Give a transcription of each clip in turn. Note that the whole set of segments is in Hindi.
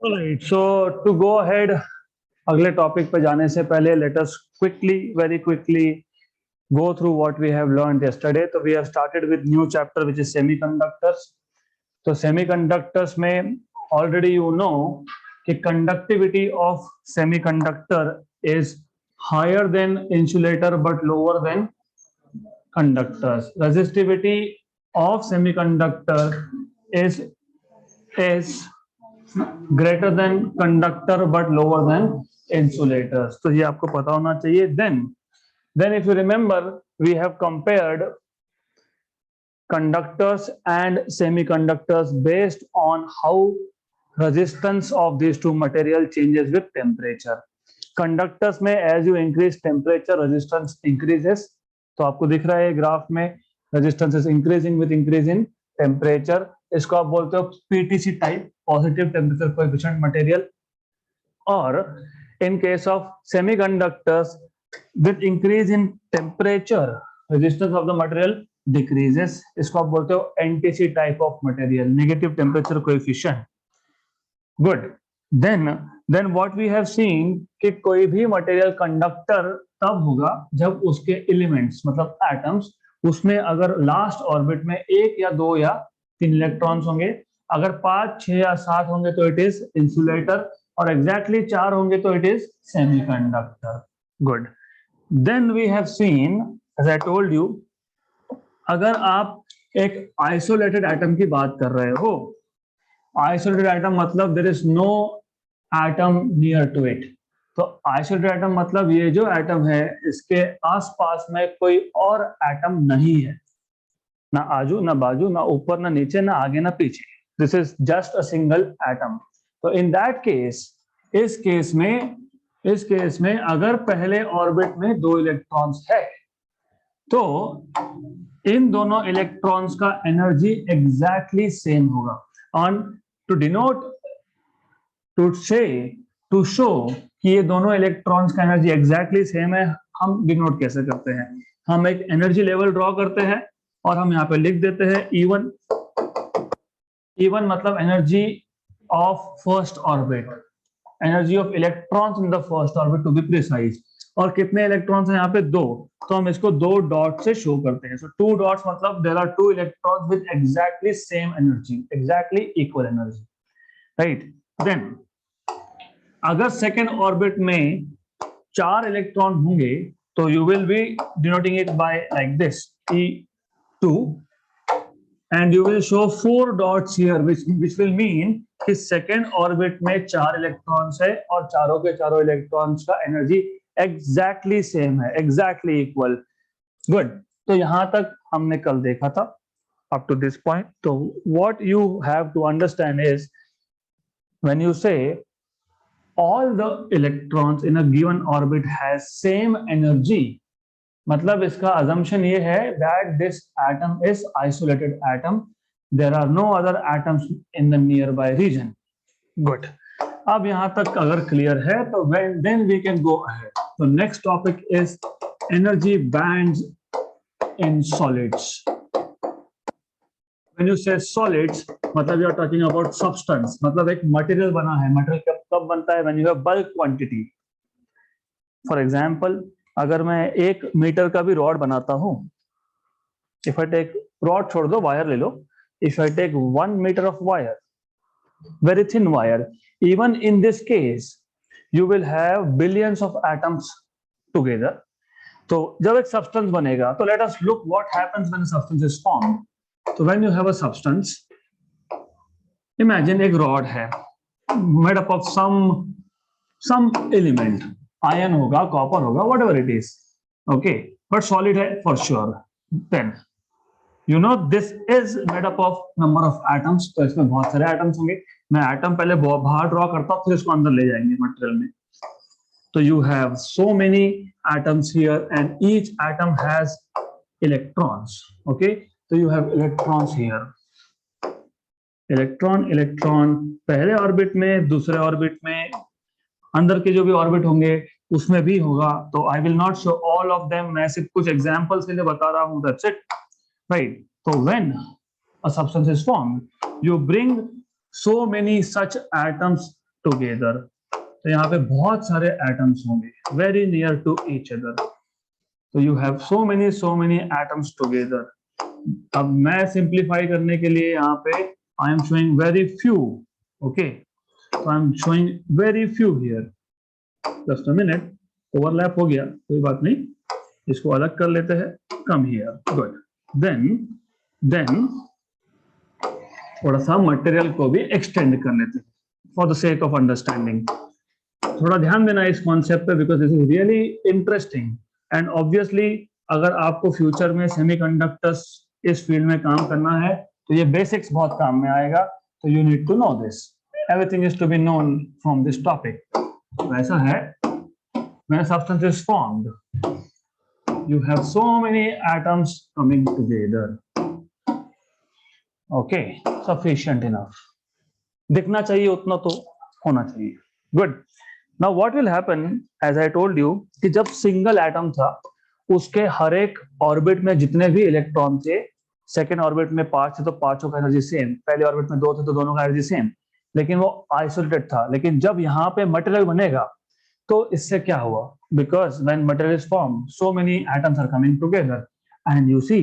Alright, so to go ahead, अगले टॉपिक पे जाने से पहले let us very quickly go through what we have learned yesterday. So we have started with new chapter which is semiconductors. तो semiconductors में already you know कि conductivity of semiconductor is higher than insulator but lower than conductors. Resistivity of semiconductor is greater than conductor but lower than insulators. तो ये आपको पता होना चाहिए. Then if you remember, we have compared conductors and semiconductors based on how resistance of these two material changes with temperature. Conductors में as you increase temperature, resistance increases. तो आपको दिख रहा है ग्राफ में resistance is increasing with increase in temperature. इसको आप बोलते हो PTC type, positive temperature coefficient material. और in case of semiconductors with increase in temperature resistance of the material decreases. इसको आप बोलते हो NTC type of material, negative temperature coefficient. Good. Then what we have seen कि कोई भी मटेरियल कंडक्टर तब होगा जब उसके एलिमेंट्स मतलब एटम्स उसमें अगर लास्ट ऑर्बिट में एक या दो या तीन इलेक्ट्रॉन्स होंगे. अगर 5, 6 या 7 होंगे तो इट इज इंसुलेटर, और एग्जैक्टली 4 होंगे तो it is semiconductor. Good. Then we have seen as I told you, अगर आप एक आइसोलेटेड एटम की बात कर रहे हो, आइसोलेटेड एटम मतलब there is no atom near to it. तो आइसोलेटेड एटम मतलब ये जो एटम है इसके आसपास में कोई और एटम नहीं है, ना आजू ना बाजू ना ऊपर ना नीचे ना आगे ना पीछे. This is just a single atom. तो इन दैट केस, इस केस में अगर पहले ऑर्बिट में 2 इलेक्ट्रॉन्स है तो इन दोनों इलेक्ट्रॉन्स का एनर्जी एग्जैक्टली सेम होगा. On to denote, to show कि ये दोनों इलेक्ट्रॉन्स का एनर्जी एग्जैक्टली सेम है, हम डिनोट कैसे करते हैं? हम एक एनर्जी लेवल ड्रॉ करते हैं और हम यहाँ पे लिख देते हैं E1. E1 मतलब energy of first orbit, energy of electrons in the first orbit to be precise. और कितने इलेक्ट्रॉन्स हैं यहाँ पे? 2. तो हम इसको 2 डॉट से शो करते हैं. सो 2 डॉट्स मतलब there are 2 electrons with exactly same energy, exactly equal energy, right. Then अगर सेकेंड ऑर्बिट में 4 इलेक्ट्रॉन होंगे तो you will be denoting it by like this E2, and you will show 4 dots here which will mean कि सेकेंड ऑर्बिट में 4 इलेक्ट्रॉन्स है और चारों के चारों इलेक्ट्रॉन्स का एनर्जी एग्जैक्टली सेम है, एग्जैक्टली इक्वल. गुड. तो यहां तक हमने कल देखा था अप टू दिस पॉइंट. तो what you have to understand is when you say all the electrons in a given orbit has same energy, मतलब इसका assumption ये है that this atom is isolated atom, there are no other atoms in the nearby region. Good. अब यहाँ तक अगर clear है तो then we can go ahead. So next topic is energy bands in solids. When you say solids, मतलब you are talking about substance, मतलब एक material बना है. material कब बनता है? When you have bulk quantity. For example, अगर मैं 1 मीटर का भी रॉड बनाता हूं, if I take रॉड छोड़ दो, वायर ले लो. If I take 1 meter of wire, very thin wire, even in this case, you will have billions of atoms together. तो जब एक substance बनेगा, तो let us look what happens when a substance is formed. So when you have a substance, imagine एक rod है made up of some element, iron होगा, copper होगा, whatever it is, okay, but solid है for sure. Then you know this is made up of number of atoms. तो इसमें बहुत सारे atoms होंगे. मैं atom पहले बाहर ड्रॉ करता हूँ, फिर इसको अंदर ले जाएंगे मटेरियल में. तो you have so many atoms here and each atom has electrons, okay. तो you have electrons here. Electron पहले ऑर्बिट में, दूसरे ऑर्बिट में, अंदर के जो भी ऑर्बिट होंगे उसमें भी होगा. तो I will not show all of them, मैं सिर्फ कुछ एग्जांपल्स के लिए बता रहा हूं. That's it, right. तो when a substance is formed, you bring so many such atoms together. तो यहाँ पे बहुत सारे एटम्स होंगे very near to each other. So you have so many atoms together. अब मैं सिंप्लीफाई करने के लिए यहाँ पे I am showing very few. Okay, so I am showing very few here. Just a minute. Overlap हो गया, कोई बात नहीं, इसको अलग कर लेते हैं. Come here. Good. Then थोड़ा सा मटेरियल को भी एक्सटेंड कर लेते हैं for the sake of understanding. थोड़ा ध्यान देना इस कॉन्सेप्ट पे because this is really interesting and obviously अगर आपको फ्यूचर में सेमीकंडक्टर्स इस फील्ड में काम करना है तो ये बेसिक्स बहुत काम में आएगा. तो you need to know this, everything is to be known from this topic. ऐसा है, when a substance is formed, you have so many atoms coming together. Okay, sufficient enough. दिखना चाहिए उतना तो होना चाहिए. Good. Now what will happen, as I told you, कि जब सिंगल एटम था उसके हर एक ऑर्बिट में जितने भी इलेक्ट्रॉन थे, सेकेंड ऑर्बिट में 5 थे तो पांचों का एनर्जी सेम, पहले ऑर्बिट में 2 थे तो दोनों का एनर्जी सेम, लेकिन वो आइसोलेटेड था. लेकिन जब यहाँ पे मटेरियल बनेगा तो इससे क्या हुआ, because when material is form so many atoms are coming together and you see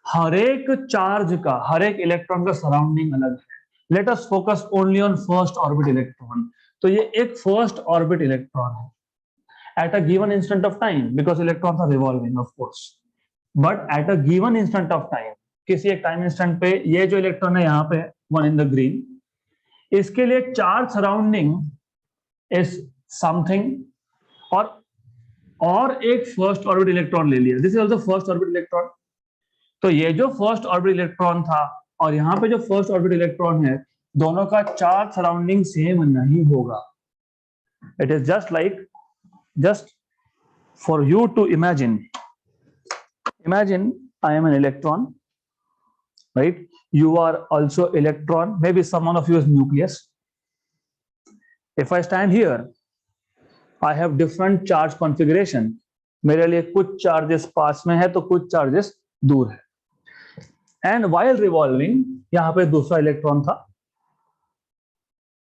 हर एक चार्ज का, हर एक इलेक्ट्रॉन का सराउंडिंग अलग है. Let us focus only on first orbit electron. तो ये एक फर्स्ट ऑर्बिट इलेक्ट्रॉन है at a given instant of time, because electrons are revolving of course, but at a given instant of time, किसी एक टाइम इंस्टेंट पे ये जो इलेक्ट्रॉन है यहाँ पे वन इन द ग्रीन, इसके लिए चार्ज सराउंडिंग इज समथिंग, और एक फर्स्ट ऑर्बिट इलेक्ट्रॉन ले लिया, this is also first orbit electron. तो ये जो फर्स्ट ऑर्बिट इलेक्ट्रॉन था और यहाँ पे जो फर्स्ट ऑर्बिट इलेक्ट्रॉन है, दोनों का चार्ज सराउंडिंग सेम नहीं होगा. It is just for you to imagine I am an electron, right? You are also electron, maybe someone of you is nucleus. If I stand here, I have different charge configuration. मेरे लिए कुछ चार्जेस पास में है तो कुछ चार्जेस दूर है. एंड while revolving, यहाँ पे दूसरा इलेक्ट्रॉन था.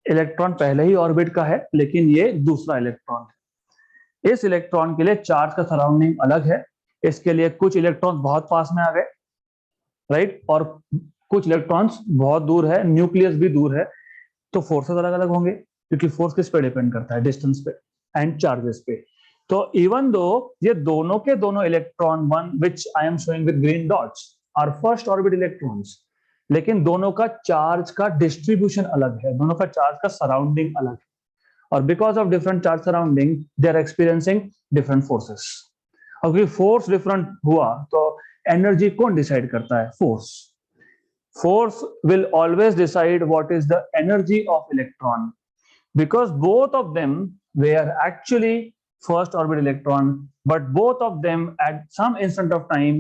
इलेक्ट्रॉन पहले ही ऑर्बिट का है लेकिन ये दूसरा इलेक्ट्रॉन है. इस इलेक्ट्रॉन के लिए चार्ज का सराउंडिंग अलग है. इसके लिए कुछ इलेक्ट्रॉन बहुत पास में आ गए, राइट, और कुछ इलेक्ट्रॉन्स बहुत दूर है, न्यूक्लियस भी दूर है. तो फोर्सेस अलग अलग होंगे क्योंकि फोर्स किस पे डिपेंड करता है, डिस्टेंस पे एंड चार्जेस पे. तो इवन दो ये दोनों के दोनों electron, one which I am showing with green dots, are first orbit electrons, लेकिन दोनों का चार्ज का डिस्ट्रीब्यूशन अलग है, दोनों का चार्ज का सराउंडिंग अलग है. और because of different charge surrounding they are experiencing different forces. और क्योंकि फोर्स डिफरेंट हुआ तो एनर्जी कौन डिसाइड करता है? Force will always decide what is the energy of electron, because both of them were actually first orbit electron, but both of them at some instant of time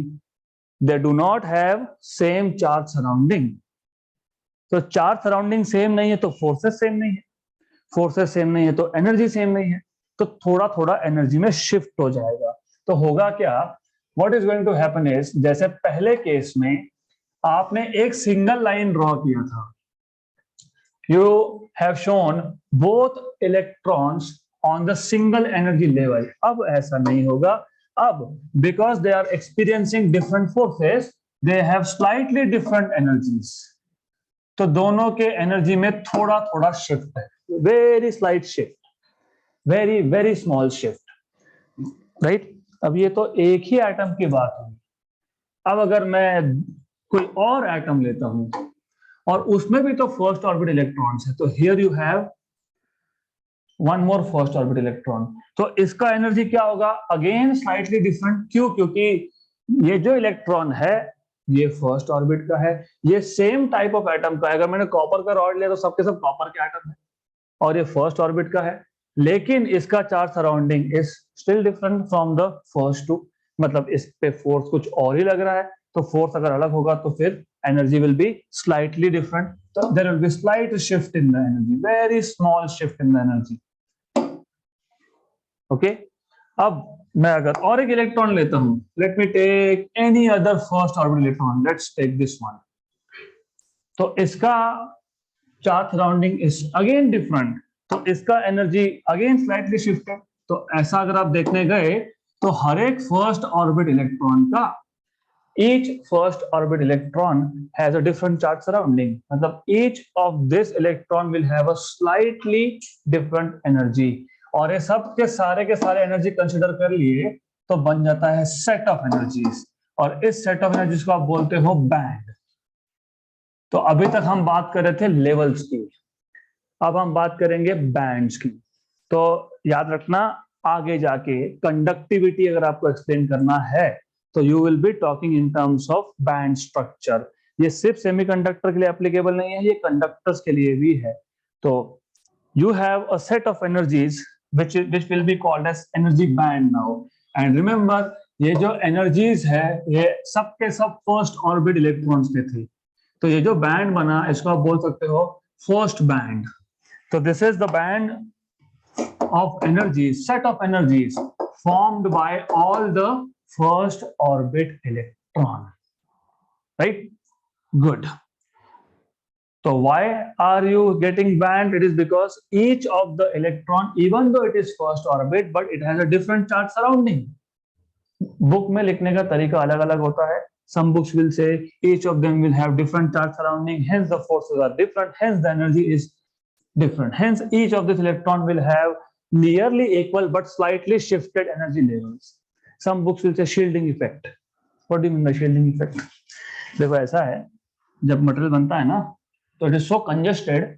they do not have same charge surrounding. तो चार्ज सराउंडिंग सेम नहीं है तो फोर्सेस सेम नहीं है, फोर्सेस सेम नहीं है तो एनर्जी सेम नहीं है, तो थोड़ा थोड़ा एनर्जी में शिफ्ट हो जाएगा. तो होगा क्या, what is going to happen is, जैसे पहले केस में आपने एक सिंगल लाइन ड्रॉ किया था, you have shown both electrons on the single energy level. अब ऐसा नहीं होगा. अब because they are experiencing different forces, they have slightly different energies. तो दोनों के एनर्जी में थोड़ा थोड़ा शिफ्ट है, very slight shift, very very small shift, right? अब ये तो एक ही एटम की बात है. अब अगर मैं कोई और एटम लेता हूं और उसमें भी तो फर्स्ट ऑर्बिट इलेक्ट्रॉन्स है, तो here you have one more first orbit electron. तो इसका एनर्जी क्या होगा? Again slightly different. क्यों? क्योंकि ये जो इलेक्ट्रॉन है ये फर्स्ट ऑर्बिट का है, ये सेम टाइप ऑफ एटम का है. अगर मैंने कॉपर का रॉड लिया तो सबके सब कॉपर के एटम है और ये फर्स्ट ऑर्बिट का है, लेकिन इसका charge surrounding is still different from the first two. मतलब इस पे फोर्स कुछ और ही लग रहा है, तो फोर्स अगर अलग होगा तो फिर energy will be slightly different. So there will be slight shift in the energy, very small shift in the energy. Okay. अब मैं अगर और एक इलेक्ट्रॉन लेता हूं, let me take any other first orbital electron. Let's take this one. तो इसका charge surrounding is again different, तो इसका एनर्जी अगेन स्लाइटली शिफ्टेड। तो ऐसा अगर आप देखने गए तो हर एक फर्स्ट ऑर्बिट इलेक्ट्रॉन का, each first orbit electron has a different charge surrounding, मतलब each of this electron will have a slightly different energy, और ये सब के सारे एनर्जी कंसिडर कर लिए तो बन जाता है सेट ऑफ एनर्जीज, और इस सेट ऑफ एनर्जीज को आप बोलते हो बैंड। तो अभी तक हम बात कर रहे थे लेवल्स की, अब हम बात करेंगे बैंड्स की। तो याद रखना, आगे जाके कंडक्टिविटी अगर आपको एक्सप्लेन करना है तो you will be talking in terms of band structure. ये सिर्फ सेमीकंडक्टर के लिए एप्लीकेबल नहीं है, ये कंडक्टर्स के लिए भी है। तो you have a set of energies which will be called as energy band now, and remember ये जो energies है ये सब के सब फर्स्ट ऑर्बिट इलेक्ट्रॉन्स पे थे, तो ये जो बैंड बना इसको आप बोल सकते हो फर्स्ट बैंड। तो this is the band of energies, set of energies formed by all the first orbit electron, right? Good. So why are you getting band? It is because each of the electron, even though it is first orbit, but it has a different charge surrounding. Book में लिखने का तरीका अलग अलग होता है। Some books will say each of them will have different charge surrounding, hence the forces are different, hence the energy is different, hence each of this electron will have nearly equal but slightly shifted energy levels. Some books will say shielding effect. What do you mean by shielding effect? देखो ऐसा है, जब मटेरियल बनता है ना तो इट इज सो कंजेस्टेड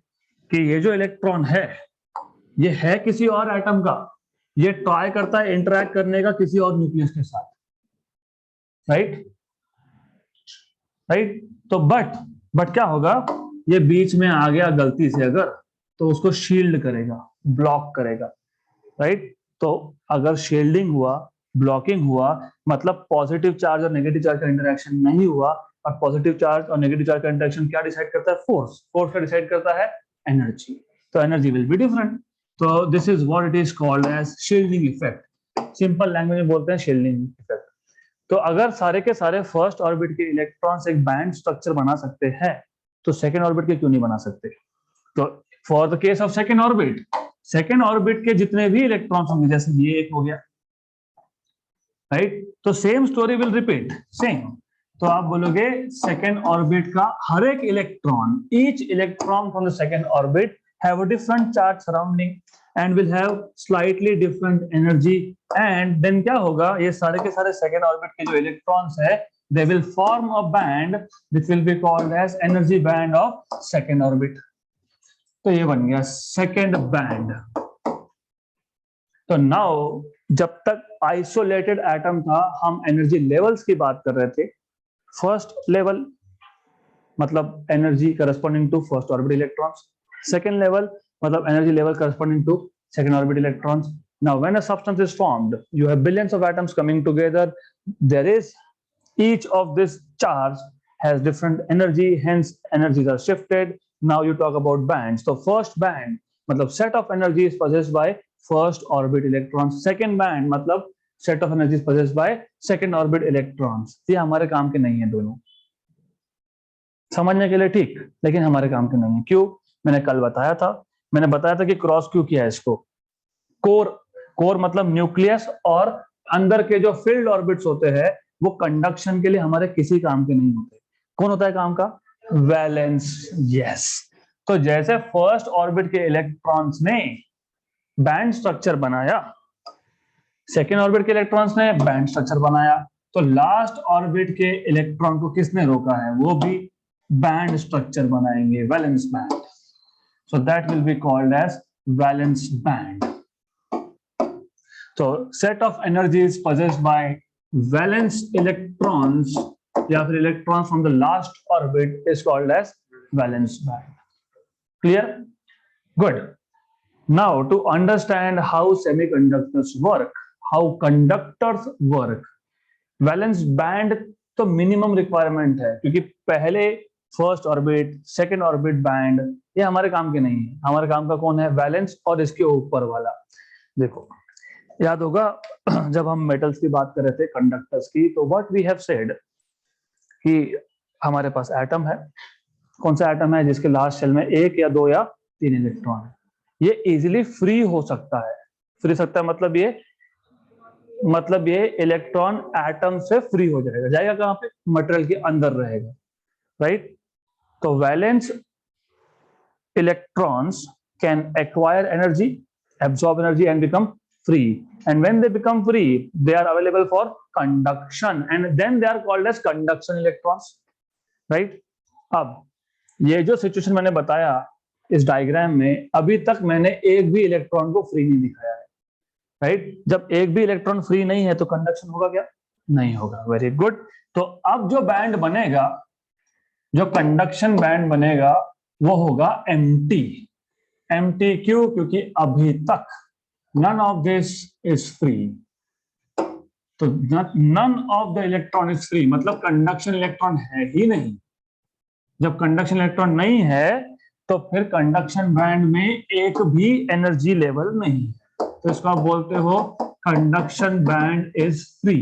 कि ये जो इलेक्ट्रॉन है ये है किसी और एटम का, ये ट्राई करता है इंटरैक्ट करने का किसी और न्यूक्लियस के साथ, राइट राइट। तो बट क्या होगा, ये बीच में आ गया गलती से अगर, तो उसको शील्ड करेगा, ब्लॉक करेगा, राइट। तो अगर शील्डिंग हुआ, ब्लॉकिंग हुआ, मतलब पॉजिटिव चार्ज और नेगेटिव चार्ज का इंटरेक्शन नहीं हुआ, और पॉजिटिव चार्ज और नेगेटिव चार्ज का इंटरेक्शन क्या डिसाइड करता है, फोर्स, फोर्स का डिसाइड करता है एनर्जी, तो एनर्जी विल बी डिफरेंट। तो this is what it is called as shielding effect, simple language में बोलते हैं शील्डिंग इफेक्ट। तो अगर सारे के सारे फर्स्ट ऑर्बिट के इलेक्ट्रॉन्स एक बैंड स्ट्रक्चर बना सकते हैं तो सेकेंड ऑर्बिट के क्यों नहीं बना सकते? तो for the case of second orbit के जितने भी इलेक्ट्रॉन्स होंगे, जैसे ये एक हो गया, राइट, तो same story will repeat, same. तो आप बोलोगे सेकेंड ऑर्बिट का हर एक electron, each electron from the second orbit have a different charge surrounding and will have slightly different energy, and then क्या होगा, ये सारे के सारे सेकेंड ऑर्बिट के जो इलेक्ट्रॉन्स है they will form a band which will be called as energy band of second orbit. तो ये बन गया सेकेंड बैंड। तो नाउ जब तक आइसोलेटेड एटम था हम एनर्जी लेवल्स की बात कर रहे थे। फर्स्ट लेवल मतलब energy corresponding to first orbit electrons, second level मतलब energy level corresponding to second orbit electrons. Now when a substance is formed, you have billions of atoms coming together, there is each of this charge has different energy, hence energies are shifted. Now you talk about bands. So first band मतलब set of energy is possessed by first orbit electrons, second band मतलब set of energy is possessed by second orbit electrons. ये हमारे काम के नहीं है दोनों, समझने के लिए ठीक, लेकिन हमारे काम के नहीं है। क्यों? मैंने कल बताया था कि क्रॉस क्यों किया है इसको। कोर मतलब न्यूक्लियस, और अंदर के जो फील्ड ऑर्बिट्स होते हैं वो कंडक्शन के लिए हमारे किसी काम के नहीं होते। कौन होता है काम का? वैलेंस। यस। तो जैसे फर्स्ट ऑर्बिट के इलेक्ट्रॉन्स ने बैंड स्ट्रक्चर बनाया, सेकेंड ऑर्बिट के इलेक्ट्रॉन्स ने बैंड स्ट्रक्चर बनाया, तो लास्ट ऑर्बिट के इलेक्ट्रॉन को किसने रोका है? वो भी बैंड स्ट्रक्चर बनाएंगे, valence band. So that will be called as valence band. So set of energies possessed by valence electrons या फिर electrons from the last orbit is called as valence band. Clear? Good. Now to understand how semiconductors work, how conductors work, valence band तो minimum requirement है, क्योंकि पहले first orbit, second orbit band ये हमारे काम के नहीं है। हमारे काम का कौन है? वैलेंस और इसके ऊपर वाला। देखो याद होगा जब हम मेटल्स की बात कर रहे थे, कंडक्टर्स की, तो व्हाट वी हैव सेड कि हमारे पास एटम है, कौन सा एटम है जिसके लास्ट शेल में एक या दो या तीन इलेक्ट्रॉन है? ये इजीली फ्री हो सकता है। फ्री सकता है मतलब ये इलेक्ट्रॉन एटम से फ्री हो जाएगा। जाएगा कहां पे? मटेरियल के अंदर रहेगा, राइट? तो valence electrons can acquire energy, absorb energy and become free, and when they become free they are available for conduction and then they are called as conduction electrons, right? अब ये जो सिचुएशन मैंने बताया इस डायग्राम में, अभी तक मैंने एक भी इलेक्ट्रॉन को फ्री नहीं दिखाया है, राइट? जब एक भी इलेक्ट्रॉन फ्री नहीं है तो कंडक्शन होगा क्या? नहीं होगा। Very good. तो अब जो बैंड बनेगा, जो कंडक्शन बैंड बनेगा वो होगा एम्प्टी। एम्प्टी क्यों? क्योंकि अभी तक none of this is free. तो none of the electron is free मतलब कंडक्शन इलेक्ट्रॉन है ही नहीं। जब कंडक्शन इलेक्ट्रॉन नहीं है तो फिर कंडक्शन बैंड में एक भी एनर्जी लेवल नहीं है, तो इसको आप बोलते हो कंडक्शन बैंड इज फ्री।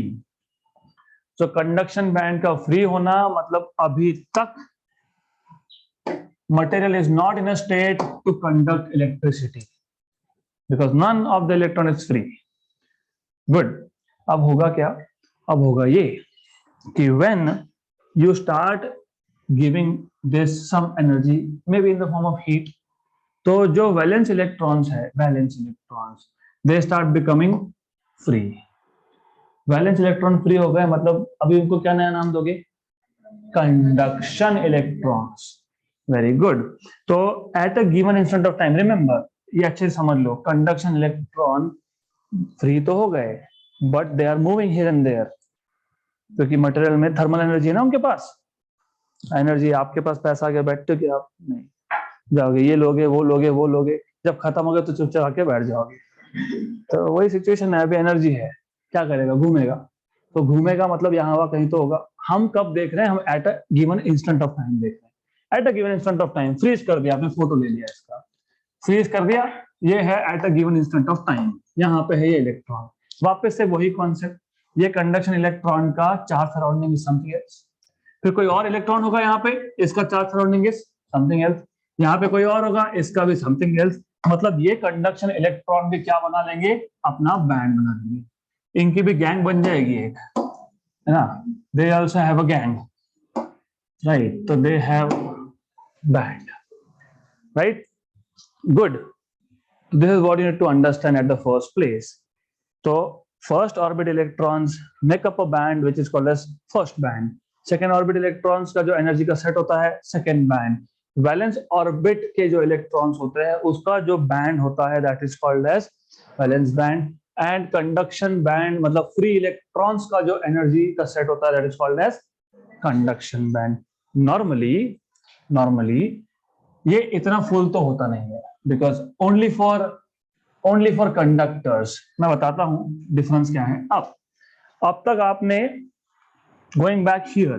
तो कंडक्शन बैंड का फ्री होना मतलब अभी तक material is not in a state to conduct electricity because none of the electron is free. Good. अब होगा क्या? अब होगा ये कि when you start giving this some energy maybe in the form of heat, तो जो वैलेंस इलेक्ट्रॉन्स है, valence electrons they start becoming free. Valence electron free हो गए मतलब अभी उनको क्या नया नाम दोगे? Conduction electrons. Very good. तो at a given instant of time, remember ये अच्छे से समझ लो, कंडक्शन इलेक्ट्रॉन फ्री तो हो गए but they are moving here and there, क्योंकि मटेरियल में थर्मल एनर्जी है ना उनके पास। एनर्जी आपके पास पैसा आके बैठते हो कि आप नहीं जाओगे, ये लोगे वो लोगे वो लोगे, जब खत्म हो गया तो चुपचाप आके बैठ जाओगे। तो वही सिचुएशन है, अभी एनर्जी है, क्या करेगा? घूमेगा। तो घूमेगा मतलब यहाँ हुआ कहीं तो होगा। हम कब देख रहे हैं? हम at a given instant of time देख रहे हैं। At a given instant of time freeze कर दिया आपने, फोटो ले लिया इसका, फ्रीज कर दिया, ये है at a given instant of time, यहाँ पे है ये इलेक्ट्रॉन। वापस से वही कॉन्सेप्ट, ये कंडक्शन इलेक्ट्रॉन का charge surrounding is something else. फिर कोई और इलेक्ट्रॉन होगा यहाँ पे, इसका charge surrounding is something else. यहाँ पे कोई और होगा, इसका भी समथिंग एल्स। मतलब ये कंडक्शन इलेक्ट्रॉन भी क्या बना लेंगे? अपना बैंड बना लेंगे। इनकी भी गैंग बन जाएगी एक, है ना? They also have a gang, right? तो they have band, right? Good. This is what you need to understand at the first place. So first orbit electrons make up a band which is called as first band. Second orbit electrons का जो एनर्जी का सेट होता है second band. वैलेंस ऑर्बिट के जो इलेक्ट्रॉन्स होते हैं उसका जो बैंड होता है that is called as valence band. And conduction band मतलब फ्री इलेक्ट्रॉन्स का जो एनर्जी का सेट होता है that is called as conduction band. Normally ये इतना फुल तो होता नहीं है बिकॉज ओनली फॉर कंडक्टर्स. मैं बताता हूं डिफरेंस क्या है. अब तक आपने, गोइंग बैक हियर,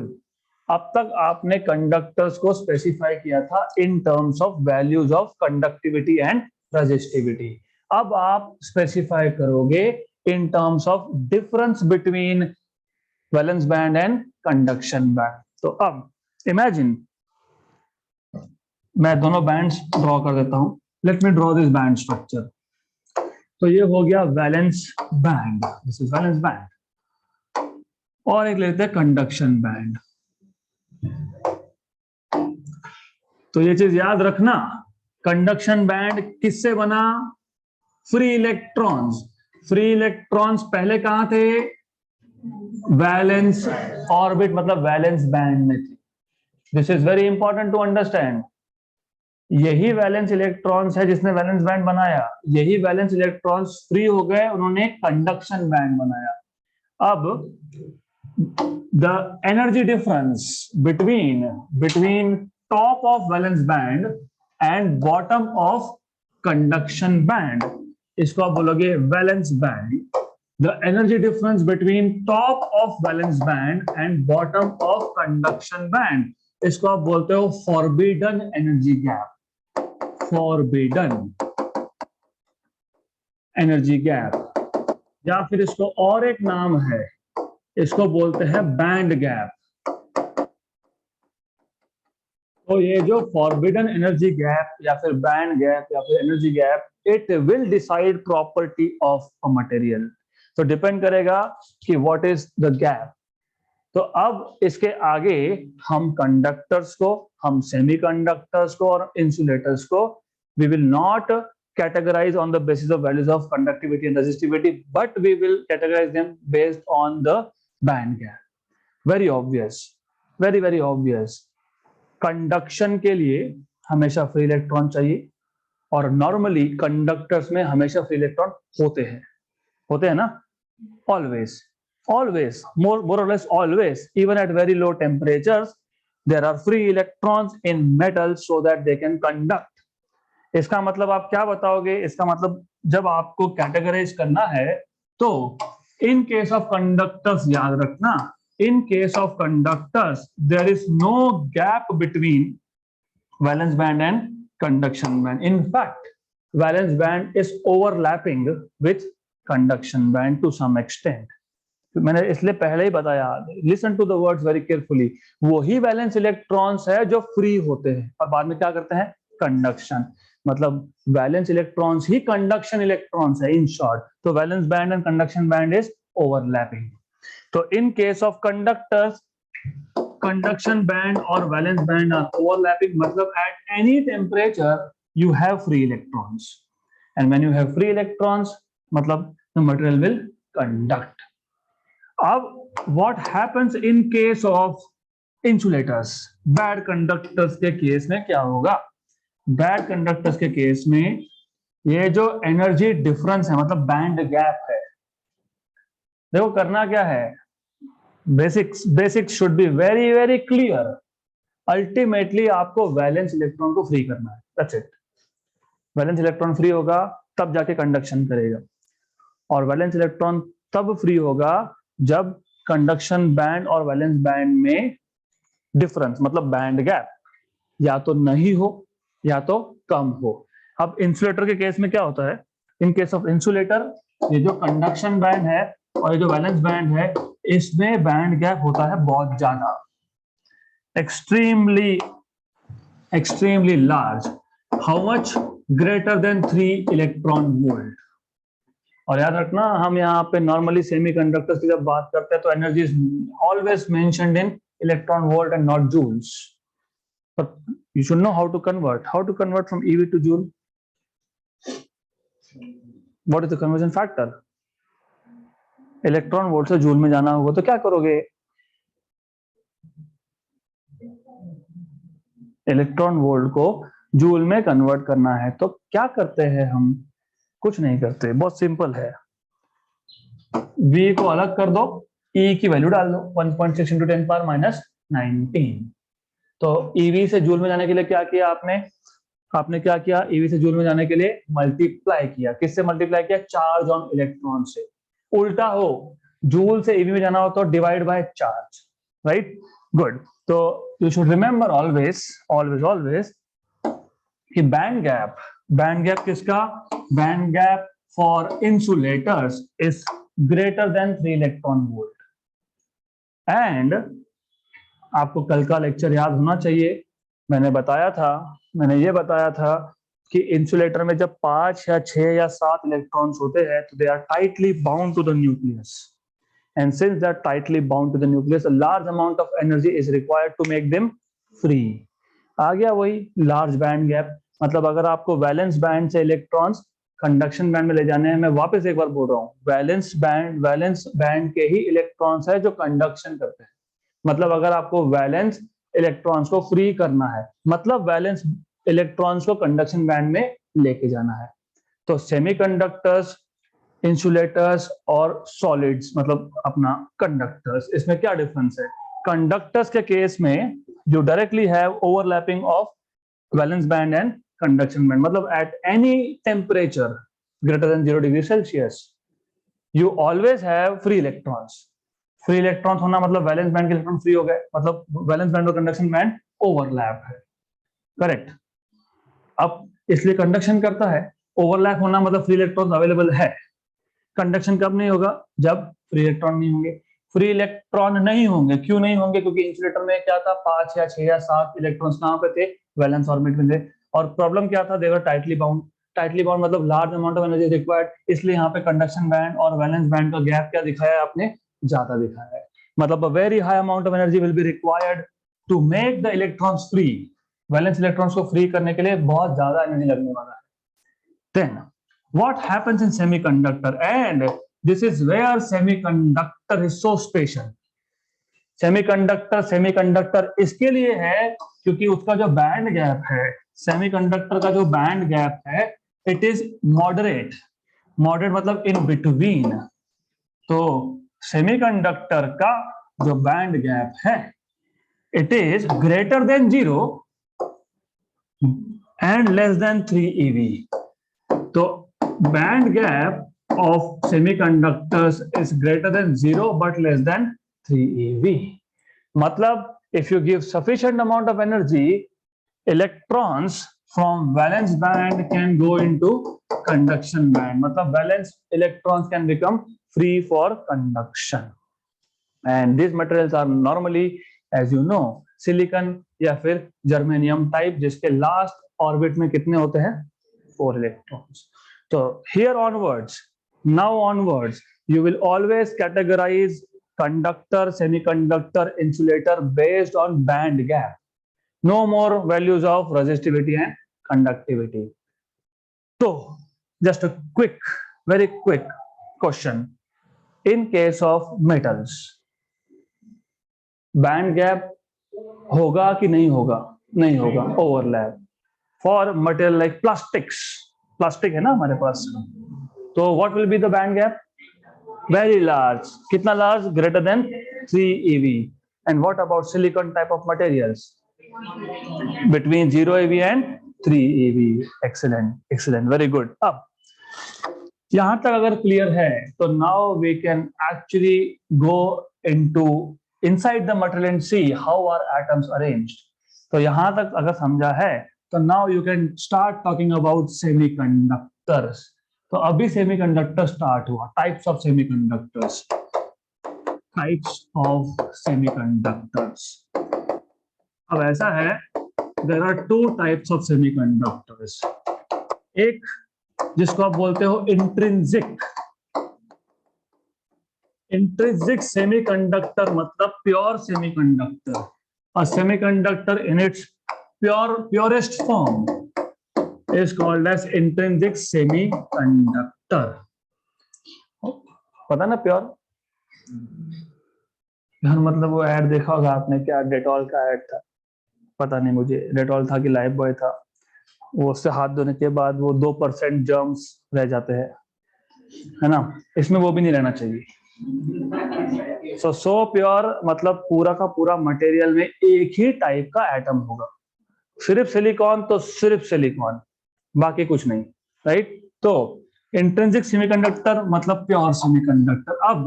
अब तक आपने कंडक्टर्स को स्पेसिफाई किया था इन terms of values of conductivity and resistivity. अब आप स्पेसिफाई करोगे इन terms of difference between valence band and conduction band. तो अब इमेजिन, मैं दोनों बैंड्स ड्रॉ कर देता हूं. Let me draw this band structure. तो ये हो गया valence band, this is valence band. और एक लेते हैं कंडक्शन बैंड. तो ये चीज याद रखना, कंडक्शन बैंड किससे बना? Free electrons. फ्री इलेक्ट्रॉन्स पहले कहां थे? वैलेंस ऑर्बिट मतलब वैलेंस बैंड में थे. This is very important to understand. यही वैलेंस इलेक्ट्रॉन्स है जिसने वैलेंस बैंड बनाया. यही वैलेंस इलेक्ट्रॉन्स फ्री हो गए, उन्होंने कंडक्शन बैंड बनाया. अब the energy difference between top of valence band and bottom of conduction band, इसको आप बोलोगे valence band. The energy difference between top of valence band and bottom of conduction band, इसको आप बोलते हो forbidden energy gap. Forbidden energy gap, या फिर इसको और एक नाम है, इसको बोलते हैं बैंड गैप. तो ये जो फॉरबिडन एनर्जी गैप या फिर बैंड गैप या फिर energy gap, it will decide property of a material. तो डिपेंड करेगा कि व्हाट इज द गैप। तो अब इसके आगे हम कंडक्टर्स को, हम सेमीकंडक्टर्स को और इंसुलेटर्स को, we will not categorize on the basis of values of conductivity and resistivity, but we will categorize them based on the band gap. Very obvious, very very obvious. Conduction के लिए हमेशा फ्री इलेक्ट्रॉन चाहिए और नॉर्मली कंडक्टर्स में हमेशा फ्री इलेक्ट्रॉन होते हैं ना, always always, more or less always, even at very low temperatures there are free electrons in metal so that they can conduct. इसका मतलब आप क्या बताओगे? इसका मतलब जब आपको कैटेगराइज करना है तो इन केस ऑफ कंडक्टर्स याद रखना, in case of conductors there is no gap between valence band and conduction band. In fact, valence band is overlapping with conduction band to some extent. मैंने इसलिए पहले ही बताया, listen to the words very carefully, वही वैलेंस इलेक्ट्रॉन्स है जो फ्री होते हैं और बाद में क्या करते हैं? कंडक्शन। मतलब वैलेंस इलेक्ट्रॉन्स ही कंडक्शन इलेक्ट्रॉन्स है इन शॉर्ट। तो valence band and conduction band is overlapping. तो in case of conductors, conduction band और वैलेंस बैंड आर ओवरलैपिंग, मतलब at any temperature you have free electrons, and when you have free electrons मतलब द मटेरियल विल कंडक्ट। अब what happens in case of insulators, bad conductors के केस में क्या होगा? बैड कंडक्टर्स के केस में ये जो एनर्जी डिफरेंस है, मतलब बैंड गैप है, देखो करना क्या है, basics should be very very clear. Ultimately आपको वैलेंस इलेक्ट्रॉन को फ्री करना है, that's it. Valence electron free होगा तब जाके कंडक्शन करेगा, और वैलेंस इलेक्ट्रॉन तब फ्री होगा जब कंडक्शन बैंड और वैलेंस बैंड में डिफरेंस, मतलब बैंड गैप, या तो नहीं हो या तो कम हो। अब इंसुलेटर के केस में क्या होता है? इन केस ऑफ इंसुलेटर, ये जो कंडक्शन बैंड है और ये जो वैलेंस बैंड है, इसमें बैंड गैप होता है बहुत ज्यादा, extremely large. How much? Greater than 3 electron volt. और याद रखना, हम यहाँ पे नॉर्मली सेमीकंडक्टर्स की जब बात करते हैं तो energy is always mentioned in electron volt and not joules. But you should know how to convert from eV to joule. What is the conversion factor? Electron volt से जूल में जाना होगा तो क्या करोगे? इलेक्ट्रॉन वोल्ट को जूल में कन्वर्ट करना है तो क्या करते हैं हम? कुछ नहीं करते, बहुत सिंपल है। V को अलग कर दो, E की वैल्यू डाल दो, 1.6 × 10⁻⁹। तो EV से जूल में जाने के लिए क्या किया आपने क्या किया? EV से जूल में जाने के लिए मल्टीप्लाई किया। किससे मल्टीप्लाई किया? चार्ज ऑन इलेक्ट्रॉन से। उल्टा हो, जूल से EV में जाना हो तो divide by charge, right? Good. तो यू शुड रिमेंबर ऑलवेज कि बैंड गैप किसका? Band gap for insulators is greater than 3 electron volt. And आपको कल का लेक्चर याद होना चाहिए, मैंने ये बताया था कि इंसुलेटर में जब 5 या 6 या 7 इलेक्ट्रॉन्स होते हैं तो they are tightly bound to the nucleus, and since they are tightly bound to the nucleus, a large amount of energy is required to make them free. आ गया वही लार्ज बैंड गैप। मतलब अगर आपको वैलेंस बैंड से इलेक्ट्रॉन्स कंडक्शन बैंड में ले जाने हैं, मैं वापस एक बार बोल रहा हूँ, वैलेंस बैंड के ही इलेक्ट्रॉन्स है जो कंडक्शन करते हैं। मतलब अगर आपको वैलेंस इलेक्ट्रॉन्स को फ्री करना है, मतलब वैलेंस इलेक्ट्रॉन्स को कंडक्शन बैंड में लेके जाना है। तो सेमीकंडक्टर्स, इंसुलेटर्स और सॉलिड्स मतलब अपना कंडक्टर्स, इसमें क्या डिफरेंस है? कंडक्टर्स के केस में you directly have overlapping of valence band and conduction band, मतलब at any temperature greater than 0 degree Celsius you always have free electrons होना मतलब वैलेंस बैंड के इलेक्ट्रॉन फ्री हो गए, मतलब वैलेंस बैंड और कंडक्शन बैंड ओवरलैप है, करेक्ट? अब इसलिए कंडक्शन करता है, ओवरलैप होना मतलब फ्री इलेक्ट्रॉन्स अवेलेबल है। कंडक्शन कब नहीं होगा? जब फ्री इलेक्ट्रॉन नहीं होंगे। फ्री इलेक्ट्रॉन नहीं होंगे। क्यों नहीं होंगे? क्योंकि इंसुलेटर में क्या था, 5 या 6 या 7 इलेक्ट्रॉन्स कहाँ पे थे, वैलेंस ऑर्बिट में थे। और प्रॉब्लम क्या था, they were tightly bound. Tightly bound मतलब large amount of energy required, इसलिए यहाँ पे कंडक्शन बैंड और वैलेंस बैंड का गैप क्या दिखाया है आपने, ज्यादा दिखाया है। मतलब a very high amount of energy will be required to make the electrons free. Valence electrons को फ्री करने के लिए बहुत ज्यादा एनर्जी लगने वाला है। Then what happens in semiconductor, and this is where semiconductor is so special. Semiconductor इसके लिए है क्योंकि उसका जो बैंड गैप है, सेमीकंडक्टर का जो बैंड गैप है, इट इज मॉडरेट। मॉडरेट मतलब इन बिटवीन। तो सेमीकंडक्टर का जो बैंड गैप है, it is greater than 0 and less than 3 eV। तो band gap of semiconductors is greater than 0 but less than 3 eV. मतलब if you give sufficient amount of energy, electrons from valence band can go into conduction band. मतलब valence electrons can become free for conduction. And these materials are normally, as you know, silicon या फिर germanium type, जिसके last orbit में कितने होते हैं, 4 electrons. So here onwards, now onwards, you will always categorize conductor, semiconductor, insulator based on band gap. No more values of resistivity and conductivity. So just a quick, very quick question. In case of metals, band gap होगा कि नहीं होगा? नहीं होगा, overlap. For material like plastics, plastic है ना हमारे पास, तो what will be the band gap? Very large. कितना large? Greater than 3 eV. And what about silicon type of materials? Between 0 eV and 3 eV. Excellent, excellent, very good. अब यहां तक अगर क्लियर है तो now we can actually go into inside the material and see how are atoms arranged. तो यहां तक अगर समझा है तो now you can start talking about semiconductors. तो अभी सेमीकंडक्टर स्टार्ट हुआ। Types of semiconductors, types of semiconductors. अब ऐसा है, there are 2 types of semiconductors. एक जिसको आप बोलते हो इंट्रिंसिक। इंट्रिंसिक सेमीकंडक्टर मतलब pure semiconductor. A semiconductor in its purest form is called as intrinsic semiconductor. पता ना प्योर यार मतलब वो ऐड देखा होगा आपने, क्या डेटॉल का ऐड था, पता नहीं मुझे डेटॉल था कि लाइफ बॉय था, वो उससे हाथ धोने के बाद वो 2% जर्म्स रह जाते हैं, है ना? इसमें वो भी नहीं रहना चाहिए। सो प्योर मतलब पूरा का पूरा मटेरियल में एक ही टाइप का एटम होगा। सिर्फ सिलिकॉन तो सिर्फ सिलिकॉन, बाकी कुछ नहीं, राइट? तो इंट्रिंसिक सेमीकंडक्टर मतलब प्योर सेमीकंडक्टर। अब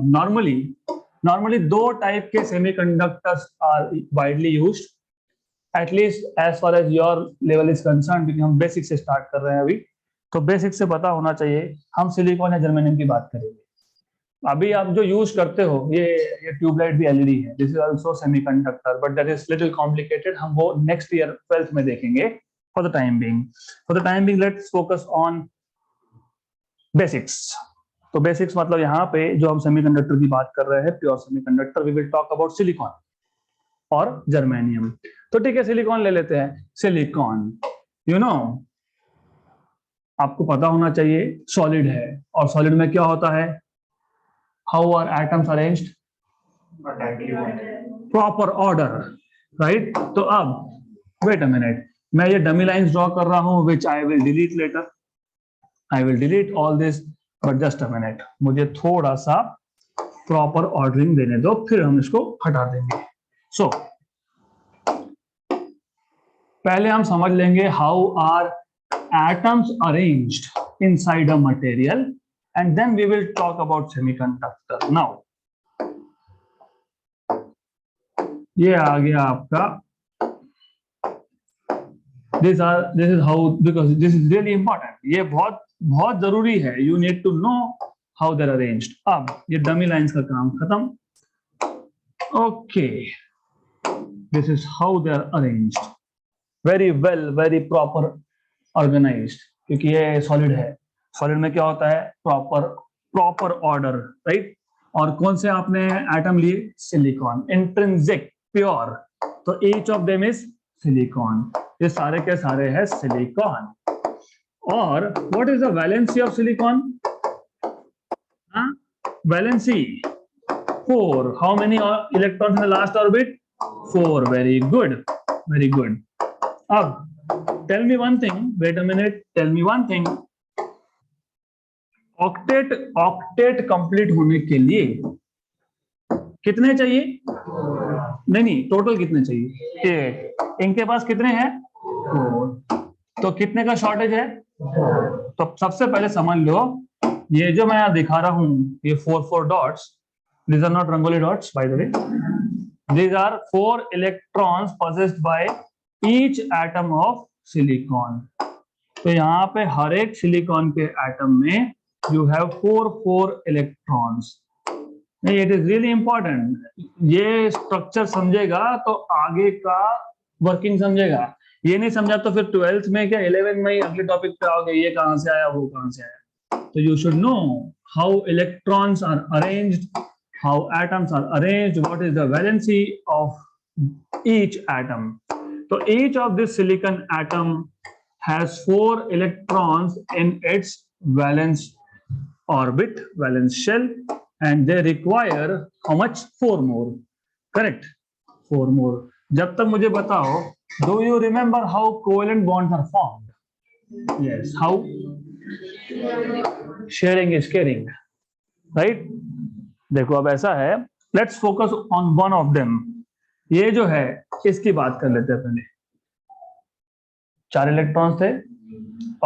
नॉर्मली 2 टाइप के semiconductors are widely used, at least as far as your level is concerned, क्योंकि हम बेसिक से स्टार्ट कर रहे हैं अभी, तो बेसिक से पता होना चाहिए। हम सिलिकॉन या जर्मेनियम की बात करेंगे। अभी आप जो यूज करते हो ये ट्यूबलाइट भी एलईडी है, this is also semiconductor, but that is little complicated. हम वो नेक्स्ट ईयर 12th में देखेंगे। For the time being let's focus on basics. तो बेसिक्स मतलब यहाँ पे जो हम सेमीकंडक्टर की बात कर रहे हैं, pure semiconductor, we will talk about silicon और जर्मेनियम। तो ठीक है, सिलिकॉन ले लेते हैं। सिलिकॉन यू नो आपको पता होना चाहिए सॉलिड है, और सॉलिड में क्या होता है? How are atoms arranged? Proper order, right? तो अब wait a minute, मैं ये डमी लाइंस ड्रॉ कर रहा हूं, which I will delete later. I will delete all this, but just a minute. मुझे थोड़ा सा proper ordering देने दो, फिर हम इसको हटा देंगे। So पहले हम समझ लेंगे how are atoms arranged inside a material, and then we will talk about semiconductor. Now ये आ गया आपका, this is how, because this is really important, ये बहुत जरूरी है। You need to know how they're arranged. अब ये डमी लाइंस का काम खत्म। Okay, this is how they are arranged. Very well, very proper organized. क्योंकि ये सॉलिड है, सॉलिड में क्या होता है, प्रॉपर ऑर्डर, राइट। और कौन से आपने एटम लिए, सिलिकॉन, इंट्रिंसिक, प्योर, तो each of them is silicon, ये सारे के सारे है सिलिकॉन। और what is the valency of silicon, valency 4, how many electrons in the last orbit, 4, very good, very good। अब tell me one thing, wait a minute, tell me one thing, octet complete होने के लिए कितने चाहिए, नहीं टोटल कितने चाहिए, 8, इनके पास कितने हैं, 4, तो कितने का शॉर्टेज है, तो सबसे पहले समझ लो, ये जो मैं यहाँ दिखा रहा हूं, ये 4 dots, these are not Rangoli dots by the way, these are 4 electrons possessed by each atom of silicon। तो यहाँ पे हर एक सिलिकॉन के एटम में you have 4 electrons। It is really important, ये स्ट्रक्चर समझेगा तो आगे का वर्किंग समझेगा, ये नहीं समझा तो फिर 12th में क्या 11th में ही अगले टॉपिक पे आओगे, ये कहां से आया वो कहां से आया। तो you should know how electrons are arranged, how atoms are arranged, what is the valency of each atom। So each of this silicon atom has 4 electrons in its valence orbit, valence shell, and they require how much, 4 more, correct, 4 more। जब तक मुझे बताओ, do you remember how covalent bonds are formed, yes, how, sharing is caring, right। देखो अब ऐसा है, let's focus on one of them, ये जो है इसकी बात कर लेते हैं पहले। 4 इलेक्ट्रॉन्स थे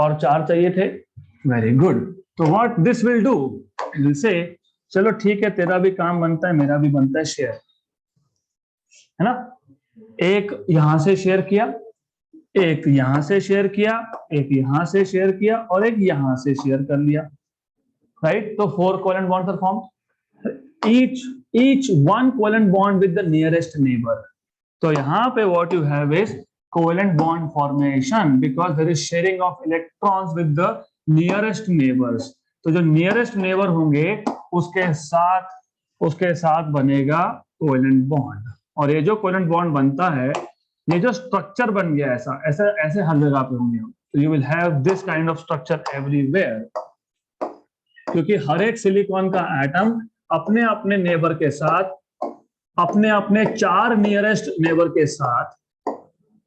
और 4 चाहिए थे, वेरी गुड। तो what this will do, will say चलो ठीक है, तेरा भी काम बनता है मेरा भी बनता है, शेयर, है ना, एक यहां से शेयर किया, एक यहां से शेयर किया, एक यहां से शेयर किया और एक यहां से शेयर कर लिया, राइट। तो 4 covalent bonds are formed, each one covalent bond with the nearest neighbor। तो यहाँ पे what you have is covalent bond formation because there is sharing of electrons with the nearest neighbors। तो जो nearest neighbor होंगे उसके साथ बनेगा covalent bond। और ये जो covalent bond बनता है, ये जो स्ट्रक्चर बन गया ऐसा ऐसे ऐसे हर जगह पे होंगे, तो you will have this kind of structure everywhere। क्योंकि हर एक सिलिकॉन का एटम अपने अपने नेबर के साथ, अपने अपने 4 नियरेस्ट नेबर के साथ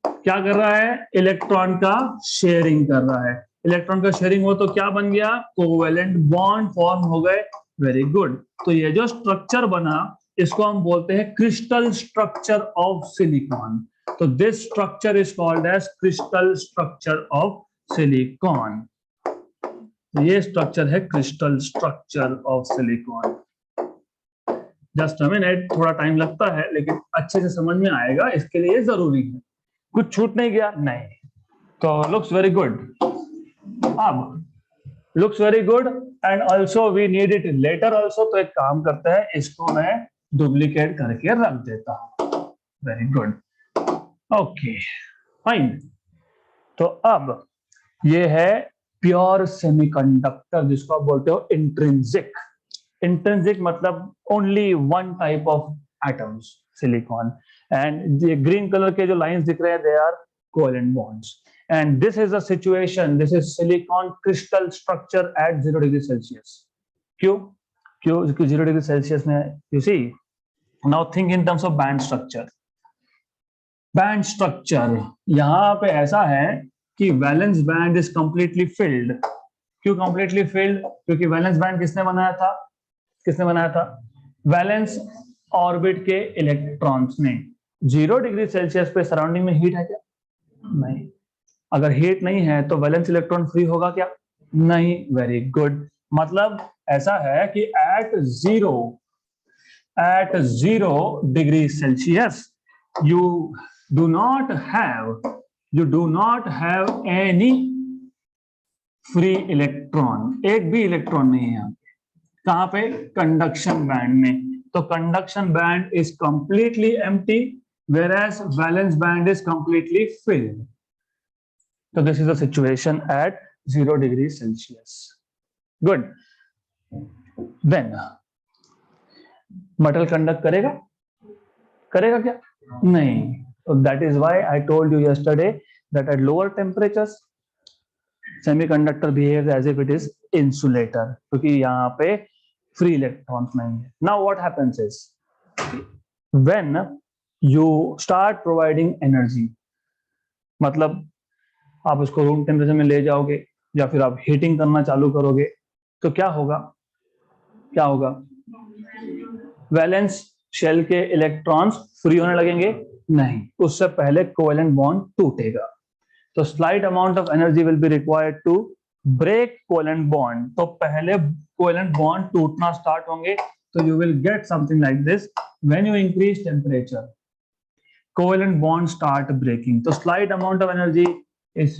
क्या कर रहा है, इलेक्ट्रॉन का शेयरिंग कर रहा है। इलेक्ट्रॉन का शेयरिंग हो तो क्या बन गया, कोवेलेंट बॉन्ड फॉर्म हो गए, वेरी गुड। तो ये जो स्ट्रक्चर बना इसको हम बोलते हैं क्रिस्टल स्ट्रक्चर ऑफ सिलिकॉन। तो this structure is called as crystal structure of silicon. ये स्ट्रक्चर है crystal structure of silicon. Just a minute, थोड़ा टाइम लगता है लेकिन अच्छे से समझ में आएगा, इसके लिए जरूरी है, कुछ छूट नहीं गया, नहीं तो लुक्स वेरी गुड। अब looks very good and also we need it later also. तो एक काम करता है, इसको मैं डुप्लीकेट करके रख देता हूं, वेरी गुड, ओके फाइन। तो अब ये है प्योर सेमीकंडक्टर जिसको आप बोलते हो इंट्रिंसिक। इंट्रिंसिक मतलब only one type of atoms silicon, and ये ग्रीन कलर के जो लाइंस दिख रहे हैं they are covalent bonds. And this is a situation, this is silicon crystal structure at 0 degree Celsius. क्यों 0 डिग्री सेल्सियस में, you see now think in terms of band structure. Band structure यहाँ पे ऐसा है कि valence band is completely filled. क्यों कंप्लीटली फिल्ड, क्योंकि वैलेंस बैंड किसने बनाया था, वैलेंस ऑर्बिट के इलेक्ट्रॉन्स ने। 0 डिग्री सेल्सियस पे सराउंडिंग में हीट है क्या, नहीं। अगर हीट नहीं है तो वैलेंस इलेक्ट्रॉन फ्री होगा क्या, नहीं, वेरी गुड। मतलब ऐसा है कि at 0 degree Celsius you do not have any free electron, एक भी इलेक्ट्रॉन नहीं है यहाँ पे। कहाँ पे, कंडक्शन बैंड में। तो conduction band is completely empty whereas valence band is completely filled. So this is the situation at 0 degrees Celsius. Good. Then metal conduct करेगा क्या? नहीं. So that is why I told you yesterday that at lower temperatures semiconductor behaves as if it is insulator, क्योंकि यहाँ पे free electrons नहीं है. Now what happens is when you start providing energy, मतलब आप उसको रूम टेम्परेचर में ले जाओगे या फिर आप हीटिंग करना चालू करोगे तो क्या होगा? वैलेंस शेल के इलेक्ट्रॉन्स फ्री होने लगेंगे? नहीं, उससे पहले कोवेलेंट बॉन्ड टूटेगा. तो slight amount of energy will be required to break covalent bond. तो पहले कोवेलेंट बॉन्ड टूटना स्टार्ट होंगे. तो you will get something like this. When you increase temperature covalent bonds start breaking. So slight amount of energy is